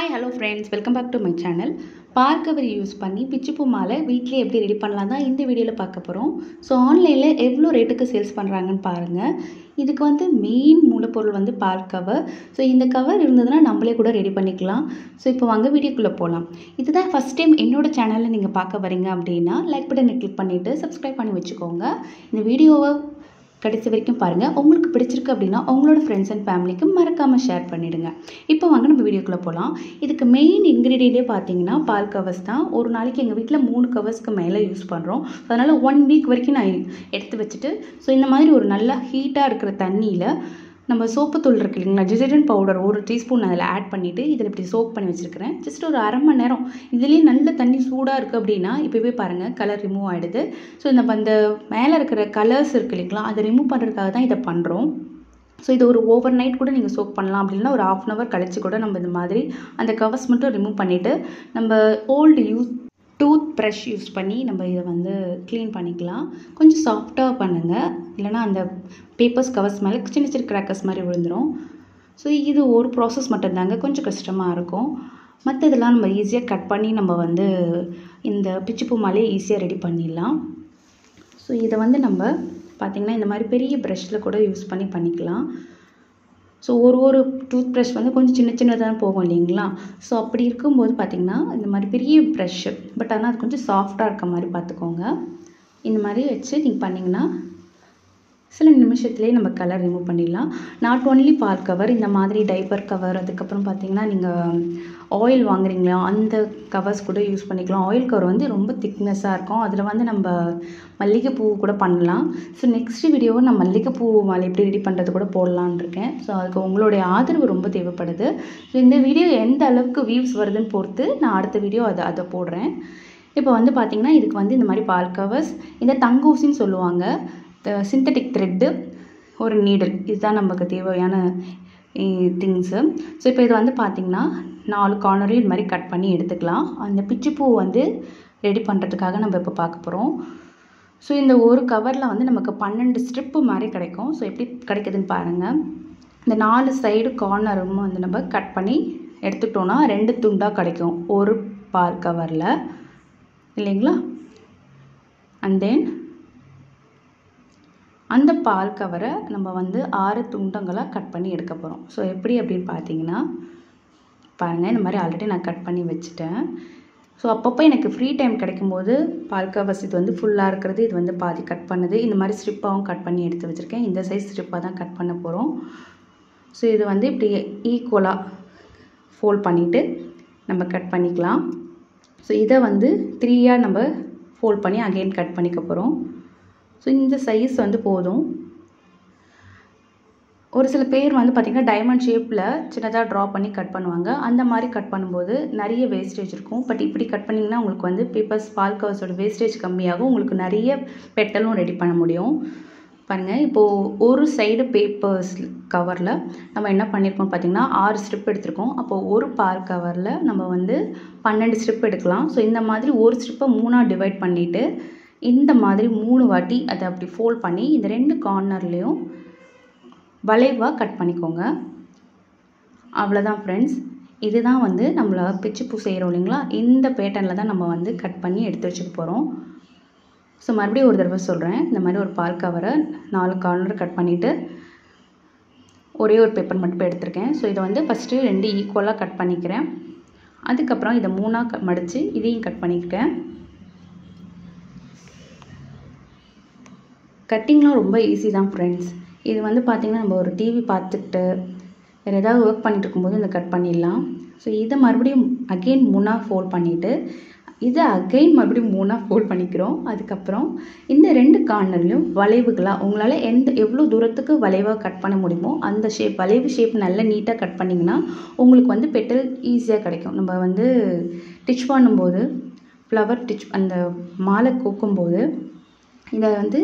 Hi, hello friends, welcome back to my channel. Park cover use பண்ணி பிச்சிப்பூ மாலை வீட்டிலே எப்படி ரெடி பண்ணலாம் தான் இந்த வீடியோவில் பார்க்க போகிறோம். ஸோ ஆன்லைனில் எவ்வளோ ரேட்டுக்கு சேல்ஸ் பண்ணுறாங்கன்னு பாருங்கள். இதுக்கு வந்து மெயின் மூலப்பொருள் வந்து பார்க் கவர். ஸோ இந்த கவர் இருந்ததுன்னா நம்மளே கூட ரெடி பண்ணிக்கலாம். ஸோ இப்போ வாங்க வீடியோக்குள்ளே போகலாம். இதுதான் ஃபஸ்ட் டைம் என்னோடய சேனலில் நீங்கள் பார்க்க வரீங்க அப்படின்னா லைக் பட்டனை கிளிக் பண்ணிவிட்டு சப்ஸ்கிரைப் பண்ணி வச்சுக்கோங்க. இந்த வீடியோவை கடைசி வரைக்கும் பாருங்கள். உங்களுக்கு பிடிச்சிருக்கு அப்படின்னா உங்களோட ஃப்ரெண்ட்ஸ் அண்ட் ஃபேமிலிக்கு மறக்காமல் ஷேர் பண்ணிவிடுங்க. இப்போ வாங்க நம்ம வீடியோக்குள்ளே போகலாம். இதுக்கு மெயின் இன்க்ரீடியண்ட்டே பார்த்தீங்கன்னா பால் கவர்ஸ் தான். ஒரு நாளைக்கு எங்கள் வீட்டில் 3 கவர்ஸ்க்கு மேலே யூஸ் பண்ணுறோம். அதனால் 1 வீக் வரைக்கும் நான் எடுத்து வச்சுட்டு ஸோ இந்த மாதிரி ஒரு நல்லா ஹீட்டாக இருக்கிற தண்ணியில் நம்ம சோப்புத்தூள் இருக்கு இல்லைங்களா, டிடர்ஜென்ட் பவுடர் 1 டீஸ்பூன் அதில் ஆட் பண்ணிவிட்டு இதில் இப்படி சோப் பண்ணி வச்சுருக்கிறேன். ஜஸ்ட் ஒரு அரை மணி நேரம் இதுலேயே நல்ல தண்ணி சூடாக இருக்குது அப்படின்னா இப்போவே பாருங்கள் கலர் ரிமூவ் ஆகிடுது. ஸோ நம்ம அந்த மேலே இருக்கிற கலர்ஸ் இருக்குது இல்லைங்களா, அதை ரிமூவ் பண்ணுறதுக்காக தான் இதை பண்ணுறோம். ஸோ இது ஒரு ஓவர் நைட் கூட நீங்கள் சோப் பண்ணலாம். அப்படின்னா ஒரு 1/2 hour கழிச்சு கூட நம்ம இந்த மாதிரி அந்த கவர்ஸ் மட்டும் ரிமூவ் பண்ணிவிட்டு நம்ம ஓல்டு டூத் ப்ரஷ் யூஸ் பண்ணி நம்ம இதை வந்து க்ளீன் பண்ணிக்கலாம். கொஞ்சம் சாஃப்டாக பண்ணுங்கள், இல்லைனா அந்த பேப்பர்ஸ் கவர்ஸ் மேலே சின்ன சின்ன கிராக்கர்ஸ் மாதிரி விழுந்துடும். ஸோ இது ஒரு ப்ராசஸ் மட்டும்தாங்க, கொஞ்சம் கஷ்டமாக இருக்கும். மற்றதெல்லாம் நம்ம ஈஸியாக கட் பண்ணி நம்ம வந்து இந்த பிச்சிப்பூ மாலையை ஈஸியாக ரெடி பண்ணிடலாம். ஸோ இதை வந்து நம்ம பார்த்திங்கன்னா இந்த மாதிரி பெரிய ப்ரஷ்ஷில் கூட யூஸ் பண்ணிக்கலாம். ஸோ ஒரு டூத் ப்ரஷ் வந்து கொஞ்சம் சின்ன சின்னதாக போகும் இல்லைங்களா. ஸோ அப்படி இருக்கும்போது பார்த்திங்கன்னா இந்த மாதிரி பெரிய ப்ரஷ்ஷு, பட் ஆனால் அது கொஞ்சம் சாஃப்டாக இருக்க மாதிரி பார்த்துக்கோங்க. இந்த மாதிரி வச்சு நீங்கள் பண்ணிங்கன்னா சில நிமிஷத்துலேயே நம்ம கலர் ரிமூவ் பண்ணிடலாம். நாட் ஓன்லி பால் கவர், இந்த மாதிரி டைப்பர் கவர், அதுக்கப்புறம் பார்த்திங்கன்னா நீங்கள் ஆயில் வாங்குறீங்களா அந்த கவர்ஸ் கூட யூஸ் பண்ணிக்கலாம். ஆயில் கவர் வந்து ரொம்ப திக்னஸாக இருக்கும். அதில் வந்து நம்ம மல்லிகைப்பூ கூட பண்ணலாம். ஸோ நெக்ஸ்ட் வீடியோவை நான் மல்லிகைப்பூ மாலை எப்படி ரெடி பண்ணுறது கூட போடலான்னு இருக்கேன். ஸோ அதுக்கு உங்களுடைய ஆதரவு ரொம்ப தேவைப்படுது. ஸோ இந்த வீடியோ எந்த அளவுக்கு வியூஸ் வருதுன்னு பொறுத்து நான் அடுத்த வீடியோ அதை போடுறேன். இப்போ வந்து பார்த்திங்கன்னா இதுக்கு வந்து இந்த மாதிரி பால் கவர்ஸ், இந்த தங்கூசின்னு சொல்லுவாங்க, சிந்தட்டிக் த்ரெட்டு, ஒரு நீடில், இதுதான் நமக்கு தேவையான திங்ஸு. ஸோ இப்போ இது வந்து பார்த்திங்கன்னா 4 கார்னரையும் இது மாதிரி கட் பண்ணி எடுத்துக்கலாம். அந்த பிச்சிப்பூ வந்து ரெடி பண்ணுறதுக்காக நம்ம இப்போ பார்க்க போகிறோம். ஸோ இந்த ஒரு கவரில் வந்து நமக்கு 12 ஸ்ட்ரிப்பு மாதிரி கிடைக்கும். ஸோ எப்படி கிடைக்குதுன்னு பாருங்கள். இந்த 4 சைடு கார்னரும் வந்து நம்ம கட் பண்ணி எடுத்துக்கிட்டோன்னா 2 துண்டாக கிடைக்கும் ஒரு பால் கவரில் இல்லைங்களா. அண்ட் தென் அந்த பால் கவரை நம்ம வந்து 6 துண்டங்களாக கட் பண்ணி எடுக்க போகிறோம். ஸோ எப்படி அப்படின்னு பார்த்தீங்கன்னா பாருங்கள், இந்த மாதிரி ஆல்ரெடி நான் கட் பண்ணி வச்சுட்டேன். ஸோ அப்பப்போ எனக்கு ஃப்ரீ டைம் கிடைக்கும்போது பால் கவர்ஸ் இது வந்து ஃபுல்லாக இருக்கிறது, இது வந்து பாதி கட் பண்ணுது, இந்த மாதிரி ஸ்ட்ரிப்பாகவும் கட் பண்ணி எடுத்து வச்சுருக்கேன். இந்த சைஸ் ஸ்ட்ரிப்பாக தான் கட் பண்ண போகிறோம். ஸோ இது வந்து இப்படி ஈக்குவலாக ஃபோல்ட் பண்ணிவிட்டு நம்ம கட் பண்ணிக்கலாம். ஸோ இதை வந்து 3ஆக நம்ம ஃபோல்ட் பண்ணி அகெயின் கட் பண்ணிக்க போகிறோம். ஸோ இந்த சைஸ் வந்து போதும். ஒரு சில பேர் வந்து பார்த்திங்கன்னா டைமண்ட் ஷேப்பில் சின்னதாக ட்ரா பண்ணி கட் பண்ணுவாங்க. அந்த மாதிரி கட் பண்ணும்போது நிறைய வேஸ்டேஜ் இருக்கும். பட் இப்படி கட் பண்ணிங்கன்னா உங்களுக்கு வந்து பேப்பர்ஸ் பால் கவர்ஸோட வேஸ்டேஜ் கம்மியாகும், உங்களுக்கு நிறைய பெட்டலும் ரெடி பண்ண முடியும். பாருங்கள், இப்போது ஒரு சைடு பேப்பர்ஸ் கவரில் நம்ம என்ன பண்ணியிருக்கோம் பார்த்திங்கன்னா 6 ஸ்ட்ரிப் எடுத்திருக்கோம். அப்போது ஒரு பால் கவரில் நம்ம வந்து 12 ஸ்ட்ரிப் எடுக்கலாம். ஸோ இந்த மாதிரி ஒரு ஸ்ட்ரிப்பை 3ஆக டிவைட் பண்ணிவிட்டு இந்த மாதிரி 3 வாட்டி அதை அப்படி ஃபோல்ட் பண்ணி இந்த 2 கார்னர்லேயும் வளைவாக கட் பண்ணிக்கோங்க. அவ்வளோதான் ஃப்ரெண்ட்ஸ். இதுதான் வந்து நம்மளை பிச்சிப்பூ செய்கிறோம் இல்லைங்களா, இந்த பேட்டர்னில் தான் நம்ம வந்து கட் பண்ணி எடுத்து வச்சுக்க போகிறோம். ஸோ மறுபடியும் ஒரு தடவை சொல்கிறேன். இந்த மாதிரி ஒரு பால் கவரை 4 கார்னர் கட் பண்ணிவிட்டு ஒரே ஒரு பேப்பர் மட்டும் எடுத்திருக்கேன். ஸோ இதை வந்து ஃபஸ்ட்டு 2 ஈக்குவலாக கட் பண்ணிக்கிறேன். அதுக்கப்புறம் இதை 3ஆக மடித்து இதையும் கட் பண்ணிக்கிட்டேன். கட்டிங்லாம் ரொம்ப ஈஸி தான் ஃப்ரெண்ட்ஸ். இது வந்து பார்த்திங்கன்னா நம்ம ஒரு டிவி பார்த்துக்கிட்டு வேறு ஏதாவது ஒர்க் பண்ணிட்டு இருக்கும்போது இதை கட் பண்ணிடலாம். ஸோ இதை மறுபடியும் அகெயின் 3ஆக ஃபோல்ட் பண்ணிவிட்டு இதை அகெயின் மறுபடியும் 3ஆக ஃபோல்ட் பண்ணிக்கிறோம். அதுக்கப்புறம் இந்த 2 கார்னர்லையும் வளைவுகளாக உங்களால் எவ்வளோ தூரத்துக்கு வளைவாக கட் பண்ண முடியுமோ அந்த வளைவு ஷேப் நல்லா நீட்டாக கட் பண்ணிங்கன்னா உங்களுக்கு வந்து பெட்டல் ஈஸியாக கிடைக்கும். நம்ம வந்து டிச் பண்ணும்போது ஃப்ளவர் டிச் அந்த மாலை கோக்கும்போது இதை வந்து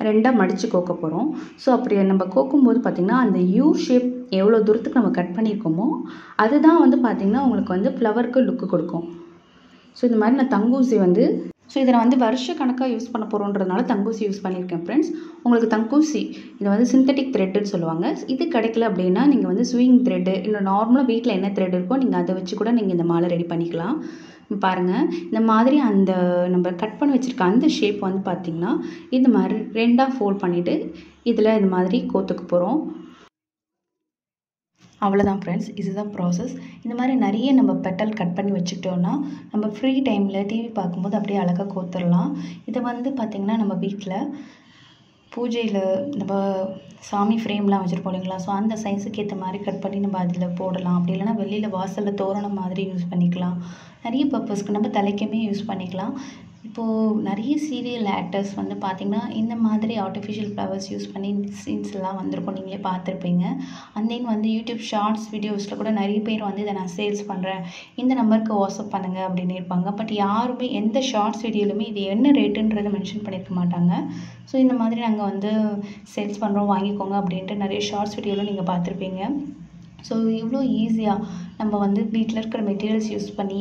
2ஆக மடித்து கோக்க போகிறோம். ஸோ அப்படி நம்ம கோக்கும்போது பார்த்திங்கன்னா அந்த யூ ஷேப் எவ்வளோ தூரத்துக்கு நம்ம கட் பண்ணியிருக்கோமோ அதுதான் வந்து பார்த்திங்கன்னா உங்களுக்கு வந்து ஃப்ளவருக்கு லுக்கு கொடுக்கும். ஸோ இந்த மாதிரி நான் தங்கூசி வந்து ஸோ இதை நான் வந்து வருஷ கணக்காக யூஸ் பண்ண போகிறோன்றதுனால தங்கூசி யூஸ் பண்ணியிருக்கேன் ஃப்ரெண்ட்ஸ். உங்களுக்கு தங்கூசி இது வந்து சிந்தட்டிக் த்ரெட்டுன்னு சொல்லுவாங்க. இது கிடைக்கல அப்படின்னா நீங்கள் வந்து ஸ்விங் த்ரெட்டு இல்லை நார்மலாக வீட்டில் என்ன த்ரெட் இருக்கோ நீங்கள் அதை வச்சு கூட நீங்கள் இந்த மாலை ரெடி பண்ணிக்கலாம். பாருங்கள், இந்த மாதிரி அந்த நம்ம கட் பண்ணி வச்சுருக்க அந்த ஷேப் வந்து பார்த்திங்கன்னா இந்த மாதிரி 2ஆக ஃபோல்ட் பண்ணிவிட்டு இதில் இது மாதிரி கோத்துக்க போகிறோம். அவ்வளோதான் ஃப்ரெண்ட்ஸ், இதுதான் ப்ராசஸ். இந்த மாதிரி நிறைய நம்ம பெட்டல் கட் பண்ணி வச்சுக்கிட்டோன்னா நம்ம ஃப்ரீ டைமில் டிவி பார்க்கும்போது அப்படியே அழகாக கோத்துடலாம். இதை வந்து பார்த்திங்கன்னா நம்ம வீட்டில் பூஜையில் நம்ம சாமி ஃப்ரேம்லாம் வச்சுருப்போம் இல்லைங்களா, ஸோ அந்த சைஸுக்கு ஏற்ற மாதிரி கட் பண்ணி நம்ம அதில் போடலாம். அப்படி இல்லைனா வெளியில் வாசலில் தோரணம் மாதிரி யூஸ் பண்ணிக்கலாம். நிறைய பர்பஸ்க்கு நம்ம தலைக்குமே யூஸ் பண்ணிக்கலாம். இப்போது நிறைய சீரியல் ஆக்டர்ஸ் வந்து பார்த்திங்கன்னா இந்த மாதிரி ஆர்டிஃபிஷியல் ஃப்ளவர்ஸ் யூஸ் பண்ணி சீன்ஸ்லாம் வந்திருக்கும், நீங்களே பார்த்துருப்பீங்க. அண்ட் தென் வந்து யூடியூப் ஷார்ட்ஸ் வீடியோஸில் கூட நிறைய பேர் வந்து இதை நான் சேல்ஸ் பண்ணுறேன், இந்த நம்பருக்கு வாட்ஸ்அப் பண்ணுங்கள் அப்படின்னு இருப்பாங்க. பட் யாருமே எந்த ஷார்ட்ஸ் வீடியோலுமே இது என்ன ரேட்டுன்றதை மென்ஷன் பண்ணியிருக்க மாட்டாங்க. ஸோ இந்த மாதிரி நாங்கள் வந்து சேல்ஸ் பண்ணுறோம், வாங்கிக்கோங்க அப்படின்ட்டு நிறைய ஷார்ட்ஸ் வீடியோவில் நீங்கள் பார்த்துருப்பீங்க. ஸோ இவ்வளோ ஈஸியாக நம்ம வந்து வீட்டில் இருக்கிற மெட்டீரியல்ஸ் யூஸ் பண்ணி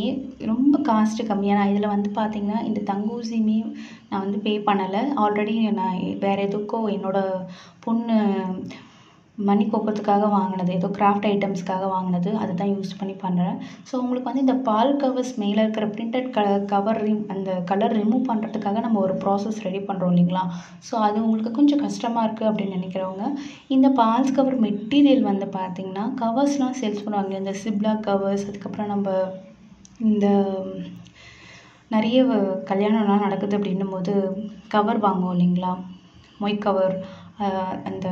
ரொம்ப காஸ்ட்டு கம்மியான இதில் வந்து பார்த்திங்கன்னா இந்த தங்கூசியுமே நான் வந்து பே பண்ணலை. ஆல்ரெடி நான் வேறு எதுக்கோ என்னோடய பொண்ணு மணி கோக்கிறதுக்காக வாங்கினது, ஏதோ கிராஃப்ட் ஐட்டம்ஸ்க்காக வாங்கினது, அதை தான் யூஸ் பண்ணி பண்ணுறேன். ஸோ உங்களுக்கு வந்து இந்த பால் கவர்ஸ் மேலே இருக்கிற பிரிண்டட் கவர் அந்த கலர் ரிமூவ் பண்ணுறதுக்காக நம்ம ஒரு ப்ராசஸ் ரெடி பண்ணுறோம் இல்லைங்களா. ஸோ அது உங்களுக்கு கொஞ்சம் கஷ்டமாக இருக்குது அப்படின்னு நினைக்கிறவங்க இந்த பால்ஸ் கவர் மெட்டீரியல் வந்து பார்த்திங்கன்னா கவர்ஸ்லாம் சேல்ஸ் பண்ணுவாங்க. இந்த சிப்லாக் கவர்ஸ், அதுக்கப்புறம் நம்ம இந்த நிறைய கல்யாணம்லாம் நடக்குது அப்படின்னும் போது கவர் வாங்குவோம் இல்லைங்களா, மொய் கவர், அந்த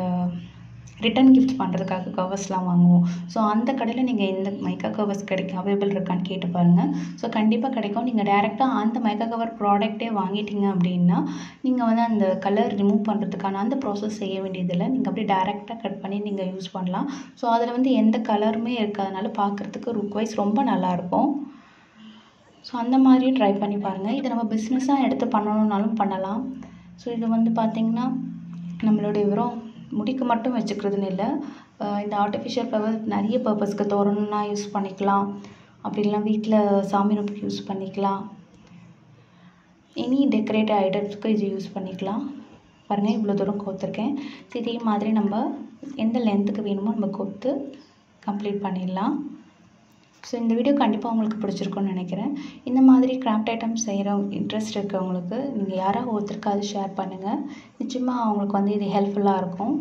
ரிட்டன் கிஃப்ட் பண்ணுறதுக்காக கவர்ஸ்லாம் வாங்குவோம். ஸோ அந்த கடையில் நீங்கள் இந்த மைக்கா கவர்ஸ் அவைலபிள் இருக்கான்னு கேட்டு பாருங்கள். ஸோ கண்டிப்பாக கிடைக்கும். நீங்கள் டேரெக்டாக அந்த மைக்கா கவர் ப்ராடக்ட்டே வாங்கிட்டீங்க அப்படின்னா நீங்கள் வந்து அந்த கலர் ரிமூவ் பண்ணுறதுக்கான அந்த ப்ராசஸ் செய்ய வேண்டியதில்லை. நீங்கள் அப்படியே டேரெக்டாக கட் பண்ணி நீங்கள் யூஸ் பண்ணலாம். ஸோ அதில் வந்து எந்த கலருமே இருக்காதனால பார்க்குறதுக்கு லுக் வைஸ் ரொம்ப நல்லாயிருக்கும். ஸோ அந்த மாதிரியும் ட்ரை பண்ணி பாருங்கள். இதை நம்ம பிஸ்னஸாக எடுத்து பண்ணணுன்னாலும் பண்ணலாம். ஸோ இது வந்து பார்த்திங்கன்னா நம்மளுடைய வெறும் முடிக்கு மட்டும் வச்சுக்கிறதுன்னு இல்லை, இந்த ஆர்டிஃபிஷியல் ஃப்ளவர் நிறைய பர்பஸ்க்கு தோரணம்னா யூஸ் பண்ணிக்கலாம், அப்படி இல்லைனா வீட்டில் சாமி ரூமுக்கு யூஸ் பண்ணிக்கலாம், எனி டெக்கரேட்டிவ் ஐட்டம்ஸ்க்கு இது யூஸ் பண்ணிக்கலாம். பாருங்கள், இவ்வளோ தூரம் கோத்துருக்கேன். இதே மாதிரி நம்ம எந்த லென்த்துக்கு வேணுமோ நம்ம கோத்து கம்ப்ளீட் பண்ணிடலாம். ஸோ இந்த வீடியோ கண்டிப்பாக உங்களுக்கு பிடிச்சிருக்குன்னு நினைக்கிறேன். இந்த மாதிரி கிராஃப்ட் ஐட்டம்ஸ் செய்கிற இன்ட்ரெஸ்ட் இருக்கவங்களுக்கு நீங்கள் யாராவது ஒருத்தருக்காவது ஷேர் பண்ணுங்கள். நிச்சயமாக அவங்களுக்கு வந்து இது ஹெல்ப்ஃபுல்லாக இருக்கும்.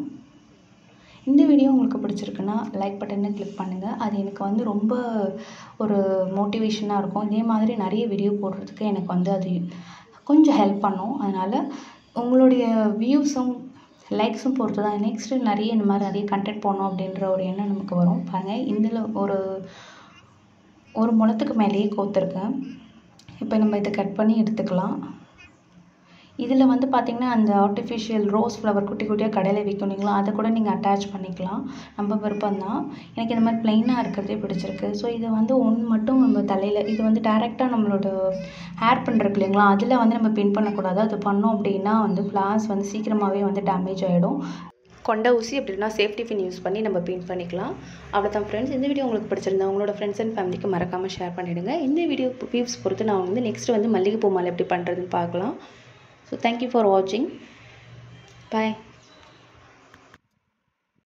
இந்த வீடியோ உங்களுக்கு பிடிச்சிருக்குன்னா லைக் பட்டனை கிளிக் பண்ணுங்கள். அது எனக்கு வந்து ரொம்ப ஒரு மோட்டிவேஷனாக இருக்கும். இதே மாதிரி நிறைய வீடியோ போடுறதுக்கு எனக்கு வந்து அது கொஞ்சம் ஹெல்ப் பண்ணும். அதனால் உங்களுடைய வியூஸும் லைக்ஸும் பொறுத்து தான் நெக்ஸ்ட்டு நிறைய இந்த மாதிரி நிறைய கண்டென்ட் போடணும் அப்படின்ற ஒரு எண்ணம் நமக்கு வரும். பாருங்கள், இதில் ஒரு முழத்துக்கு மேலேயே கோத்துருக்கேன். இப்போ நம்ம இதை கட் பண்ணி எடுத்துக்கலாம். இதில் வந்து பார்த்திங்கன்னா அந்த ஆர்டிஃபிஷியல் ரோஸ் ஃப்ளவர் குட்டி குட்டியாக கடையில் விற்கும் இல்லைங்களா, அதை கூட நீங்கள் அட்டாச் பண்ணிக்கலாம். நம்ம விருப்பம்தான். எனக்கு இந்த மாதிரி ப்ளைனாக இருக்கிறதே பிடிச்சிருக்கு. ஸோ இதை வந்து ஒன்று மட்டும் நம்ம தலையில் இது வந்து டேரெக்டாக நம்மளோட ஹேர் பின் இருக்கு இல்லைங்களா, அதில் வந்து நம்ம பின் பண்ணக்கூடாது. அது பண்ணோம் அப்படின்னா வந்து ஃப்ளார்ஸ் வந்து சீக்கிரமாகவே வந்து டேமேஜ் ஆகிடும். கொண்ட ஊசி அப்படின்னா சேஃப்டி பின் யூஸ் பண்ணி நம்ம பின் பண்ணிக்கலாம். அவ்வளோதான் ஃப்ரெண்ட்ஸ். இந்த வீடியோ உங்களுக்கு பிடிச்சிருந்தா உங்களோட ஃப்ரெண்ட்ஸ் அண்ட் ஃபேமிலிக்கு மறக்காமல் ஷேர் பண்ணிவிடுங்க. இந்த வீடியோ வியூஸ் பொறுத்து நான் வந்து நெக்ஸ்ட் வந்து மல்லிகைப்பூ மாலை எப்படி பண்ணுறதுன்னு பார்க்கலாம். ஸோ தேங்க்யூ ஃபார் வாட்சிங். பாய்.